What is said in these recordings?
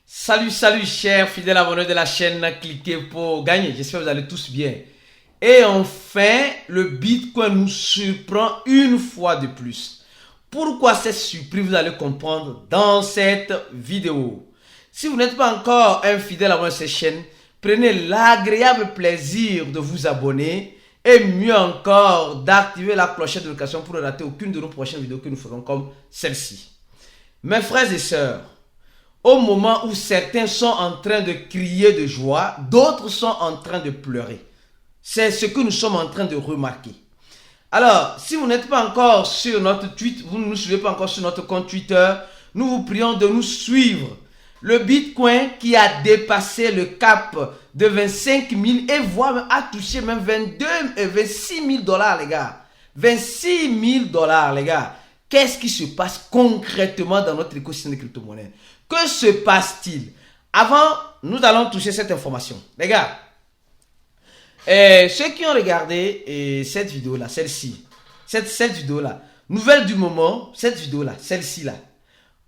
Salut chers fidèles abonnés de la chaîne, cliquez pour gagner, j'espère que vous allez tous bien. Et enfin, le Bitcoin nous surprend une fois de plus. Pourquoi cette surprise, vous allez comprendre dans cette vidéo. Si vous n'êtes pas encore un fidèle abonné de cette chaîne, prenez l'agréable plaisir de vous abonner et mieux encore d'activer la clochette de notification pour ne rater aucune de nos prochaines vidéos que nous ferons comme celle-ci. Mes frères et sœurs, au moment où certains sont en train de crier de joie, d'autres sont en train de pleurer. C'est ce que nous sommes en train de remarquer. Alors, si vous n'êtes pas encore sur notre tweet, vous ne nous suivez pas encore sur notre compte Twitter, nous vous prions de nous suivre. Le Bitcoin qui a dépassé le cap de 25 000 et voire a touché même 26 000 dollars, les gars. 26 000 dollars, les gars. Qu'est-ce qui se passe concrètement dans notre écosystème de crypto-monnaie? Que se passe-t-il? Avant, nous allons toucher cette information. Les gars, ceux qui ont regardé cette vidéo-là, celle-ci, cette vidéo-là, nouvelle du moment, cette vidéo-là, celle-ci-là,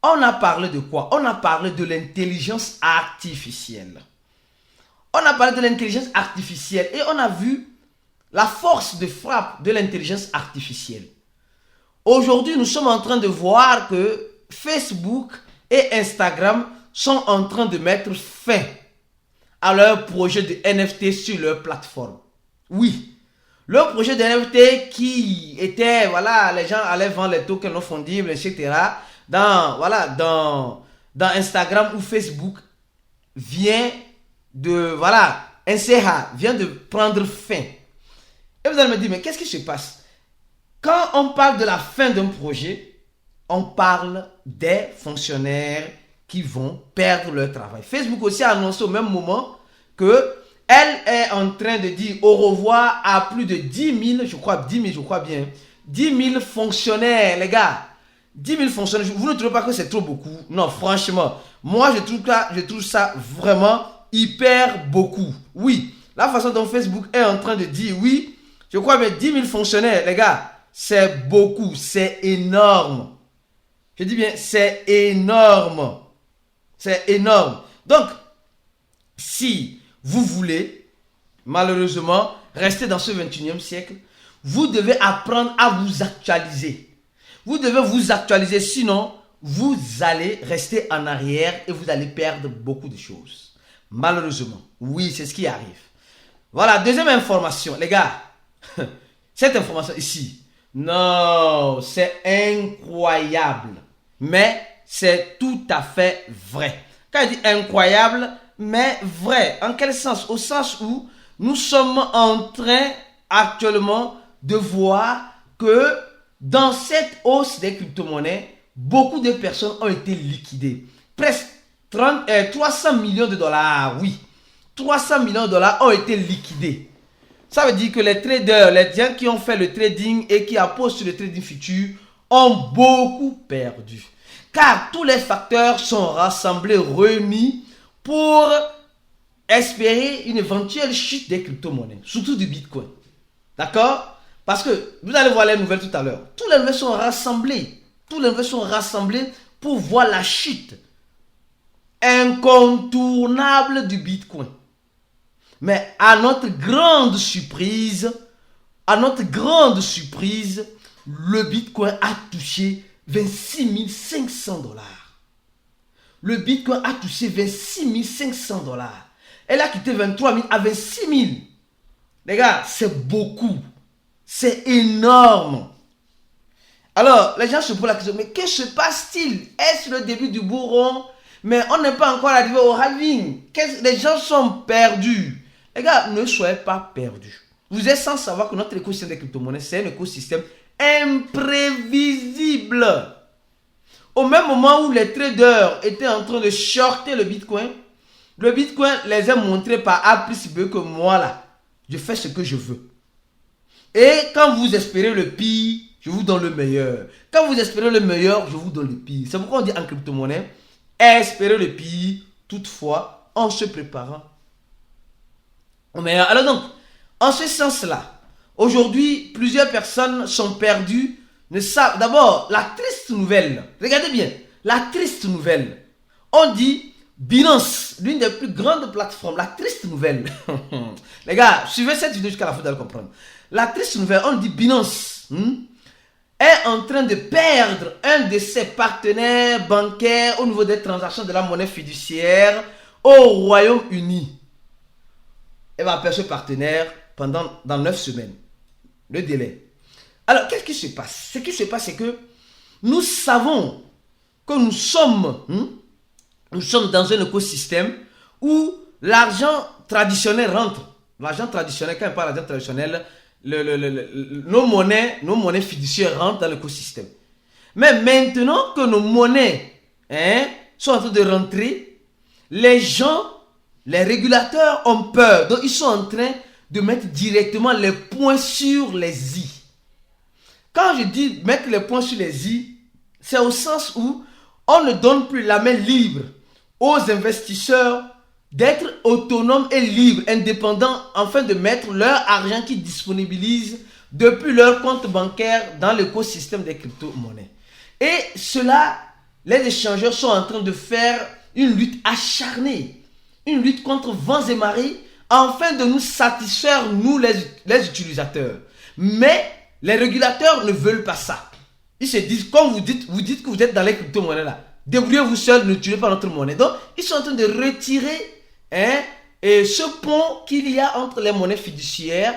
on a parlé de quoi? On a parlé de l'intelligence artificielle. On a parlé de l'intelligence artificielle et on a vu la force de frappe de l'intelligence artificielle. Aujourd'hui, nous sommes en train de voir que Facebook et Instagram sont en train de mettre fin à leur projet de NFT sur leur plateforme. Oui, leur projet de NFT qui était, voilà, les gens allaient vendre les tokens non fongibles, etc. dans Instagram ou Facebook vient de, vient de prendre fin. Et vous allez me dire, mais qu'est-ce qui se passe? Quand on parle de la fin d'un projet, on parle des fonctionnaires qui vont perdre leur travail. Facebook aussi a annoncé au même moment que elle est en train de dire au revoir à plus de 10 000, je crois bien, 10 000 fonctionnaires, les gars. 10 000 fonctionnaires, vous ne trouvez pas que c'est trop beaucoup? Non, franchement, moi je trouve ça vraiment hyper beaucoup. Oui, la façon dont Facebook est en train de dire, oui, je crois bien 10 000 fonctionnaires, les gars, c'est beaucoup, c'est énorme. Je dis bien, c'est énorme. C'est énorme. Donc, si vous voulez, malheureusement, rester dans ce 21e siècle, vous devez apprendre à vous actualiser. Vous devez vous actualiser, sinon, vous allez rester en arrière et vous allez perdre beaucoup de choses. Malheureusement, oui, c'est ce qui arrive. Voilà, deuxième information, les gars. Cette information ici, non, c'est incroyable. Mais c'est tout à fait vrai. Quand je dis incroyable, mais vrai. En quel sens? Au sens où nous sommes en train actuellement de voir que dans cette hausse des crypto-monnaies, beaucoup de personnes ont été liquidées. Presque 300 millions de dollars, oui. 300 millions de dollars ont été liquidés. Ça veut dire que les traders, les gens qui ont fait le trading et qui apposent sur le trading futur ont beaucoup perdu. Car tous les facteurs sont rassemblés, réunis pour espérer une éventuelle chute des crypto-monnaies, surtout du Bitcoin. D'accord? Parce que vous allez voir les nouvelles tout à l'heure. Tous les nouvelles sont rassemblés. Tous les nouvelles sont rassemblés pour voir la chute incontournable du Bitcoin. Mais à notre grande surprise, le Bitcoin a touché 26 500 dollars. Le Bitcoin a touché 26 500 dollars. Elle a quitté 23 000 à 26 000. Les gars, c'est beaucoup. C'est énorme. Alors, les gens se posent la question, mais que se passe-t-il? Est-ce le début du bourron? Mais on n'est pas encore arrivé au halving. Les gens sont perdus. Les gars, ne soyez pas perdus. Vous êtes sans savoir que notre écosystème des crypto-monnaies, c'est un écosystème imprévisible. Au même moment où les traders étaient en train de shorter le Bitcoin les a montrés par A plus B que moi là, je fais ce que je veux. Et quand vous espérez le pire, je vous donne le meilleur. Quand vous espérez le meilleur, je vous donne le pire. C'est pourquoi on dit en crypto-monnaie, espérer le pire, toutefois, en se préparant au meilleur. Alors donc, en ce sens-là, aujourd'hui, plusieurs personnes sont perdues, ne savent. D'abord, la triste nouvelle, regardez bien, la triste nouvelle, on dit Binance, l'une des plus grandes plateformes, la triste nouvelle. Les gars, suivez cette vidéo jusqu'à la fin, vous allez comprendre. La triste nouvelle, on dit Binance est en train de perdre un de ses partenaires bancaires au niveau des transactions de la monnaie fiduciaire au Royaume-Uni. Elle va perdre ce partenaire dans 9 semaines. Le délai. Alors, qu'est-ce qui se passe? Ce qui se passe, c'est que nous savons que nous sommes dans un écosystème où l'argent traditionnel rentre. L'argent traditionnel, quand on parle d'argent traditionnel, nos monnaies fiduciaires rentrent dans l'écosystème. Mais maintenant que nos monnaies sont en train de rentrer, les gens, les régulateurs ont peur. Donc, ils sont en train de mettre directement les points sur les i. Quand je dis mettre les points sur les i, c'est au sens où on ne donne plus la main libre aux investisseurs d'être autonomes et libres, indépendants, afin de mettre leur argent qu'ils disponibilisent depuis leur compte bancaire dans l'écosystème des crypto-monnaies. Et cela, les échangeurs sont en train de faire une lutte acharnée, une lutte contre vents et marées, afin de nous satisfaire, nous les utilisateurs. Mais les régulateurs ne veulent pas ça. Ils se disent, comme vous dites que vous êtes dans les crypto-monnaies là, débrouillez-vous seul, ne tuez pas notre monnaie. Donc, ils sont en train de retirer et ce pont qu'il y a entre les monnaies fiduciaires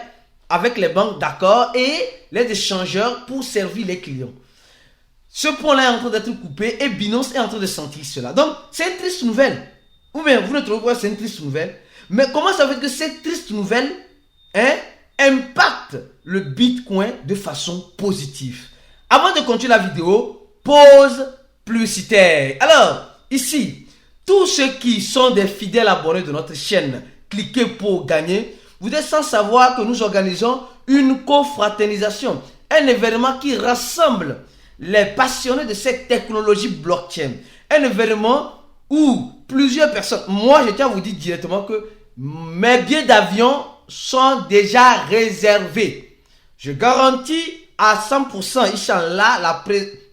avec les banques d'accord et les échangeurs pour servir les clients. Ce pont-là est en train d'être coupé et Binance est en train de sentir cela. Donc, c'est une triste nouvelle. Ou bien, vous ne trouvez pas que c'est une triste nouvelle? Mais comment ça veut dire que cette triste nouvelle impacte le Bitcoin de façon positive? Avant de continuer la vidéo, pause publicitaire. Alors, ici, tous ceux qui sont des fidèles abonnés de notre chaîne, cliquez pour gagner. Vous êtes sans savoir que nous organisons une confraternisation, un événement qui rassemble les passionnés de cette technologie blockchain. Un événement où plusieurs personnes, moi je tiens à vous dire directement que mes billets d'avion sont déjà réservés. Je garantis à 100%, Inch'Allah,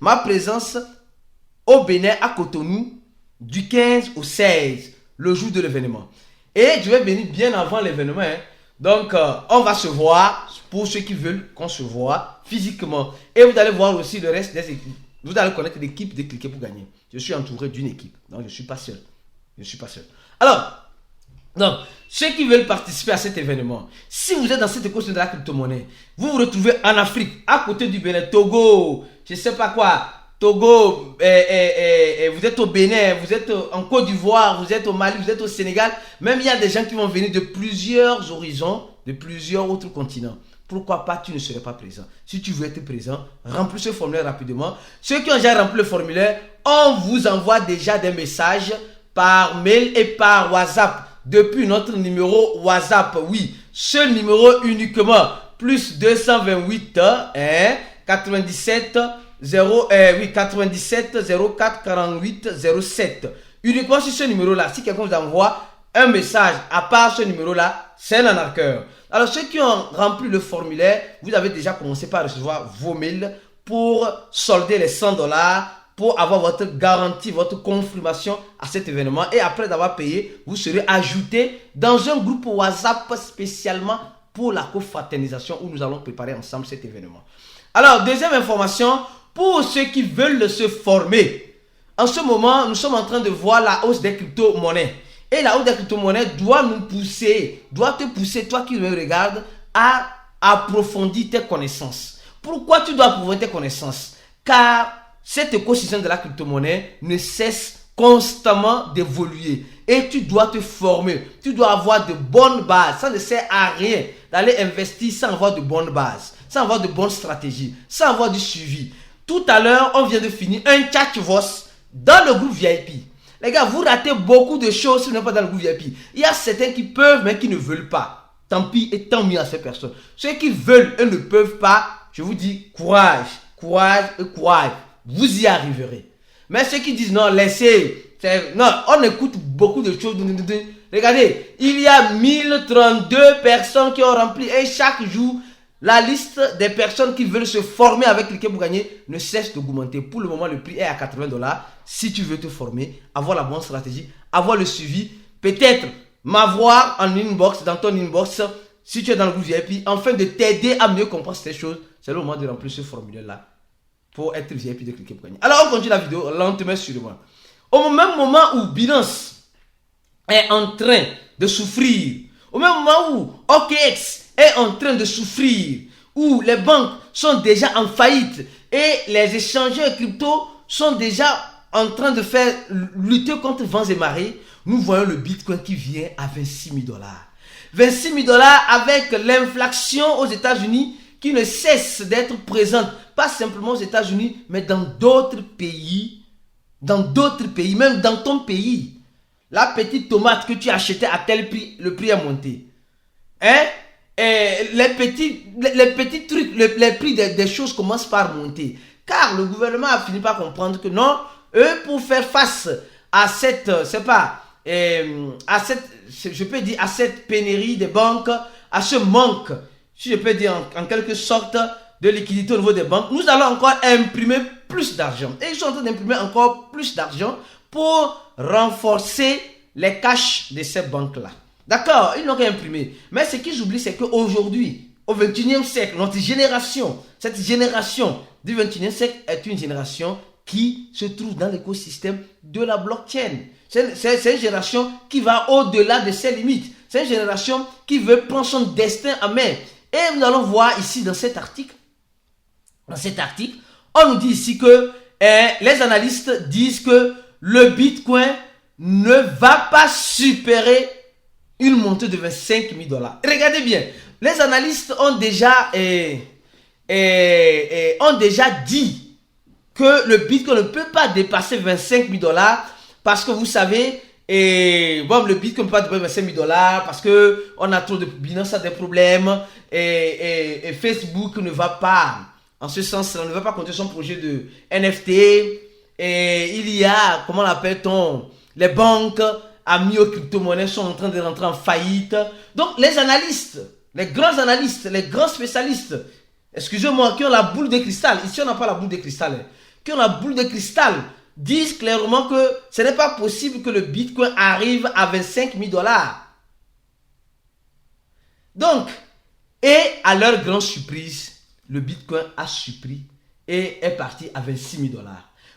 ma présence au Bénin, à Cotonou, du 15 au 16, le jour de l'événement. Et je vais venir bien avant l'événement. Donc, on va se voir pour ceux qui veulent qu'on se voit physiquement. Et vous allez voir aussi le reste des équipes. Vous allez connaître l'équipe de Cliquer pour gagner. Je suis entouré d'une équipe. Donc, je ne suis pas seul. Je ne suis pas seul. Alors, donc, ceux qui veulent participer à cet événement, si vous êtes dans cette écosystème de la crypto-monnaie, vous vous retrouvez en Afrique, à côté du Bénin, Togo, je ne sais pas quoi, Togo, vous êtes au Bénin, vous êtes en Côte d'Ivoire, vous êtes au Mali, vous êtes au Sénégal. Même il y a des gens qui vont venir de plusieurs horizons, de plusieurs autres continents. Pourquoi pas tu ne serais pas présent? Si tu veux être présent, remplis ce formulaire rapidement. Ceux qui ont déjà rempli le formulaire, on vous envoie déjà des messages par mail et par WhatsApp. Depuis notre numéro WhatsApp, oui, ce numéro uniquement, plus 228 97 04 48 07. Uniquement sur ce numéro-là, si quelqu'un vous envoie un message à part ce numéro-là, c'est un arnaqueur. Alors, ceux qui ont rempli le formulaire, vous avez déjà commencé par recevoir vos mails pour solder les $100, pour avoir votre garantie, votre confirmation à cet événement. Et après d'avoir payé, vous serez ajouté dans un groupe WhatsApp spécialement pour la confraternisation où nous allons préparer ensemble cet événement. Alors, deuxième information, pour ceux qui veulent se former, en ce moment, nous sommes en train de voir la hausse des crypto-monnaies. Et la hausse des crypto-monnaies doit nous pousser, doit te pousser, toi qui me regardes, à approfondir tes connaissances. Pourquoi tu dois approfondir tes connaissances? Car cet écosystème de la crypto-monnaie ne cesse constamment d'évoluer. Et tu dois te former. Tu dois avoir de bonnes bases. Ça ne sert à rien d'aller investir sans avoir de bonnes bases, sans avoir de bonnes stratégies, sans avoir du suivi. Tout à l'heure, on vient de finir un chat-voice dans le groupe VIP. Les gars, vous ratez beaucoup de choses si vous n'êtes pas dans le groupe VIP. Il y a certains qui peuvent, mais qui ne veulent pas. Tant pis et tant mieux à ces personnes. Ceux qui veulent et ne peuvent pas, je vous dis courage, courage et courage. Vous y arriverez. Mais ceux qui disent non, laissez. Non, on écoute beaucoup de choses. Regardez, il y a 1032 personnes qui ont rempli et chaque jour, la liste des personnes qui veulent se former avec Cliquer pour gagner ne cesse d'augmenter. Pour le moment, le prix est à $80. si tu veux te former, avoir la bonne stratégie, avoir le suivi, peut-être m'avoir en inbox, dans ton inbox, si tu es dans le groupe VIP, afin de t'aider à mieux comprendre ces choses. C'est le moment de remplir ce formulaire-là pour être VIP de Cliquez pour gagner. Alors, on continue la vidéo lentement sur moi. Au même moment où Binance est en train de souffrir, au même moment où OKX est en train de souffrir, où les banques sont déjà en faillite et les échangeurs crypto sont déjà en train de faire lutter contre vents et marées, nous voyons le Bitcoin qui vient à 26 000 $. 26 000 $ avec l'inflation aux États-Unis qui ne cesse d'être présente, pas simplement aux États-Unis, mais dans d'autres pays, même dans ton pays. La petite tomate que tu achetais à tel prix, le prix est monté. Hein? Et les petits trucs, les prix des choses commencent par monter. Car le gouvernement a fini par comprendre que non, eux, pour faire face à cette, je peux dire, à cette pénurie des banques, à ce manque, si je peux dire en quelque sorte, de liquidité au niveau des banques, nous allons encore imprimer plus d'argent. Et ils sont en train d'imprimer encore plus d'argent pour renforcer les caches de ces banques-là. D'accord, ils n'ont qu'à imprimer. Mais ce qu'ils oublient, c'est qu'aujourd'hui, au 21e siècle, notre génération, cette génération du 21e siècle est une génération qui se trouve dans l'écosystème de la blockchain. C'est une génération qui va au-delà de ses limites. C'est une génération qui veut prendre son destin en main. Et nous allons voir ici dans cet article, on nous dit ici que les analystes disent que le Bitcoin ne va pas supérer une montée de 25 000 $. Regardez bien, les analystes ont déjà dit que le Bitcoin ne peut pas dépasser 25 000 $ parce que vous savez, le Bitcoin ne peut pas dépasser 25 000 $ parce qu'on a trop de Binance a des problèmes et Facebook ne va pas, en ce sens-là, ne va pas continuer son projet de NFT et il y a, comment l'appelle-t-on, les banques amis aux crypto-monnaies sont en train de rentrer en faillite. Donc les analystes, les grands analystes, les grands spécialistes, excusez-moi, qui ont la boule de cristal, ici on n'a pas la boule de cristal, qui ont la boule de cristal, disent clairement que ce n'est pas possible que le Bitcoin arrive à 25 000 $. Donc, et à leur grande surprise, le Bitcoin a surpris et est parti à 26 000 $.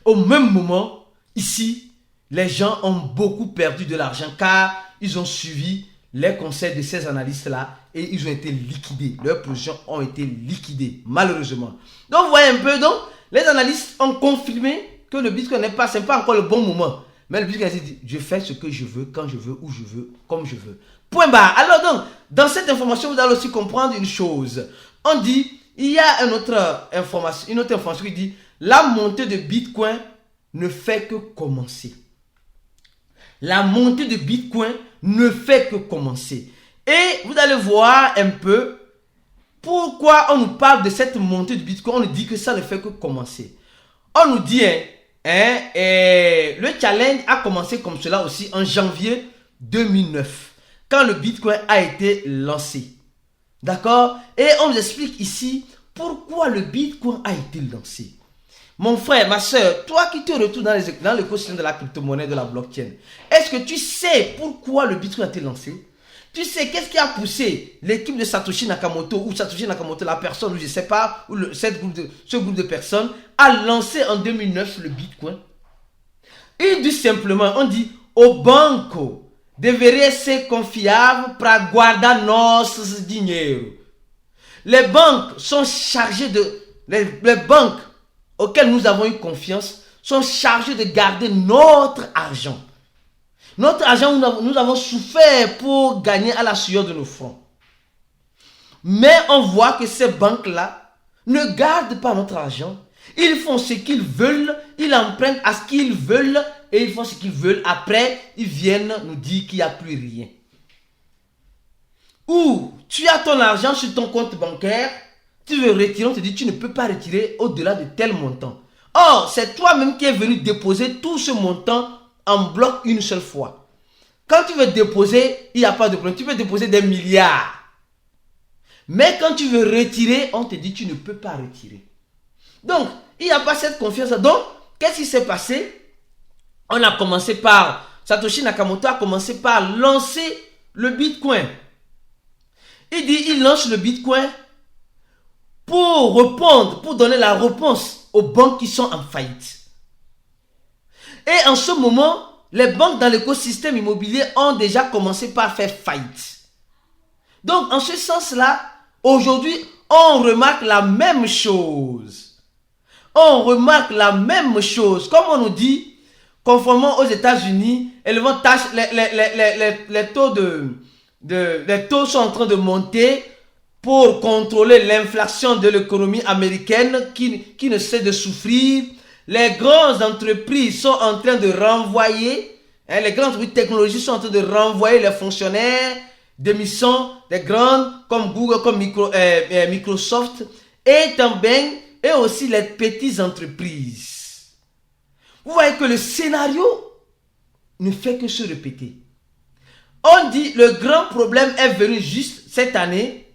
Au même moment, ici, les gens ont beaucoup perdu de l'argent car ils ont suivi les conseils de ces analystes-là et ils ont été liquidés. Leurs positions ont été liquidées, malheureusement. Donc, vous voyez un peu, donc, les analystes ont confirmé que le Bitcoin n'est pas, c'est pas encore le bon moment. Mais le Bitcoin a dit, je fais ce que je veux, quand je veux, où je veux, comme je veux. Point barre. Alors donc, dans cette information, vous allez aussi comprendre une chose. On dit, il y a une autre information qui dit, la montée de Bitcoin ne fait que commencer. La montée de Bitcoin ne fait que commencer. Et vous allez voir un peu pourquoi on nous parle de cette montée de Bitcoin. On nous dit que ça ne fait que commencer. On nous dit, le challenge a commencé comme cela aussi en janvier 2009, quand le Bitcoin a été lancé. D'accord? Et on nous explique ici pourquoi le Bitcoin a été lancé. Mon frère, ma soeur, toi qui te retrouves dans l'écosystème de la crypto-monnaie, de la blockchain, est-ce que tu sais pourquoi le Bitcoin a été lancé? Tu sais qu'est-ce qui a poussé l'équipe de Satoshi Nakamoto, ou Satoshi Nakamoto, la personne, ou je ne sais pas, ou ce groupe de personnes, à lancer en 2009 le Bitcoin? Il dit simplement, on dit, o banco deveria ser confiável para guardar nossos dinheiro. Les banques sont chargées les banques auxquelles nous avons eu confiance sont chargées de garder notre argent. Notre argent, nous avons souffert pour gagner à la sueur de nos fronts. Mais on voit que ces banques-là ne gardent pas notre argent. Ils font ce qu'ils veulent, ils empruntent à ce qu'ils veulent et ils font ce qu'ils veulent. Après, ils viennent nous dire qu'il n'y a plus rien. Ou tu as ton argent sur ton compte bancaire, tu veux retirer, on te dit tu ne peux pas retirer au-delà de tel montant. Or, c'est toi-même qui es venu déposer tout ce montant en bloc une seule fois. Quand tu veux déposer, il n'y a pas de problème. Tu peux déposer des milliards. Mais quand tu veux retirer, on te dit tu ne peux pas retirer. Donc, il n'y a pas cette confiance. Donc, qu'est-ce qui s'est passé? Satoshi Nakamoto a commencé par lancer le Bitcoin. Il lance le Bitcoin pour répondre, pour donner la réponse aux banques qui sont en faillite. Et en ce moment, les banques dans l'écosystème immobilier ont déjà commencé par faire faillite. Donc, en ce sens-là, aujourd'hui, on remarque la même chose. On remarque la même chose. Comme on nous dit, conformément aux États-Unis, les taux sont en train de monter pour contrôler l'inflation de l'économie américaine qui ne cesse de souffrir. Les grandes entreprises sont en train de renvoyer, les grandes entreprises technologiques sont en train de renvoyer les fonctionnaires de missions, des grandes comme Google, comme Microsoft, et aussi les petites entreprises. Vous voyez que le scénario ne fait que se répéter. On dit le grand problème est venu juste cette année,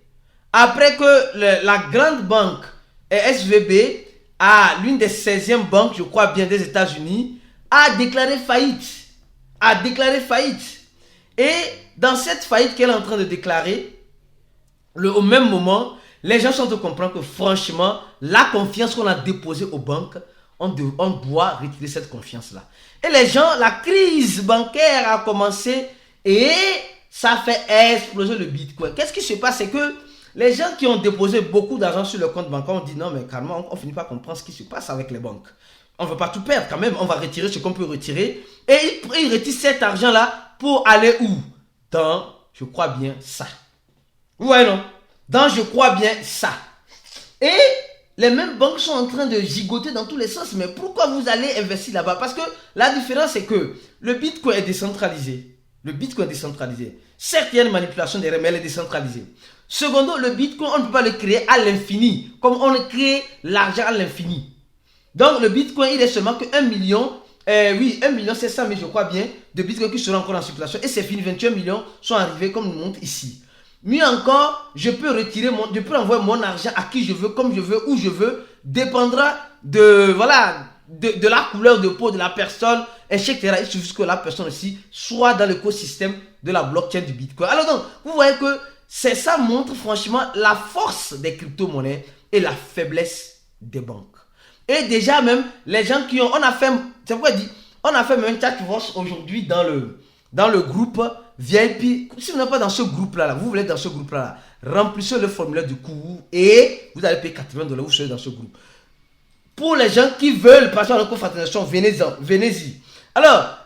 après que la grande banque SVB, l'une des 16e banques, je crois bien, des États-Unis, a déclaré faillite. Et dans cette faillite qu'elle est en train de déclarer, au même moment, les gens sont en train de comprendre que franchement, la confiance qu'on a déposée aux banques, on doit retirer cette confiance-là. Et les gens, la crise bancaire a commencé et ça fait exploser le Bitcoin. Qu'est-ce qui se passe? C'est que les gens qui ont déposé beaucoup d'argent sur le compte bancaire ont dit non mais carrément, on finit pas comprendre ce qui se passe avec les banques. On ne veut pas tout perdre quand même, on va retirer ce qu'on peut retirer. Et ils retirent cet argent-là pour aller où? Dans, je crois bien, ça. Vous voyez non? Dans, je crois bien, ça. Et les mêmes banques sont en train de gigoter dans tous les sens. Mais pourquoi vous allez investir là-bas? Parce que la différence, c'est que le Bitcoin est décentralisé. Certes, il y a une manipulation des remèdes décentralisée. Secondo, le Bitcoin, on ne peut pas le créer à l'infini. Comme on crée l'argent à l'infini. Donc, le Bitcoin, il est seulement que 1 million, 1,7 million, je crois bien, de Bitcoin qui seront encore en circulation. Et c'est fini, 21 millions sont arrivés comme nous montre ici. Mieux encore, je peux envoyer mon argent à qui je veux, comme je veux, où je veux. Dépendra de la couleur de peau de la personne, etc. Il suffit que la personne aussi soit dans l'écosystème de la blockchain du Bitcoin. Alors donc, vous voyez que ça montre franchement la force des crypto-monnaies et la faiblesse des banques. Et déjà même, les gens qui ont... On a fait même un chat aujourd'hui dans le groupe VIP. Si vous n'êtes pas dans ce groupe-là, vous voulez être dans ce groupe-là, remplissez le formulaire du cours et vous allez payer $80, vous serez dans ce groupe. Pour les gens qui veulent passer à la confraternization, venez-y. Alors,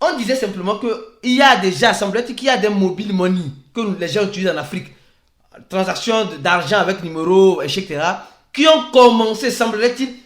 on disait simplement qu'il y a déjà, semble-t-il qu'il y a des mobile money que les gens utilisent en Afrique, transactions d'argent avec numéro, etc., qui ont commencé, semblerait-il,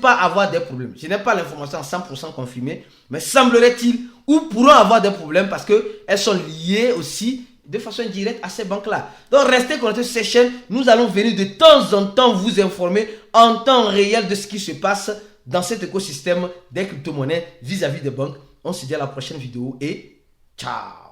par avoir des problèmes. Je n'ai pas l'information à 100% confirmée, mais semblerait-il, ou pourront avoir des problèmes parce qu'elles sont liées aussi de façon indirecte à ces banques-là. Donc restez connectés sur ces chaînes, nous allons venir de temps en temps vous informer en temps réel de ce qui se passe dans cet écosystème des crypto-monnaies vis-à-vis des banques. On se dit à la prochaine vidéo et ciao!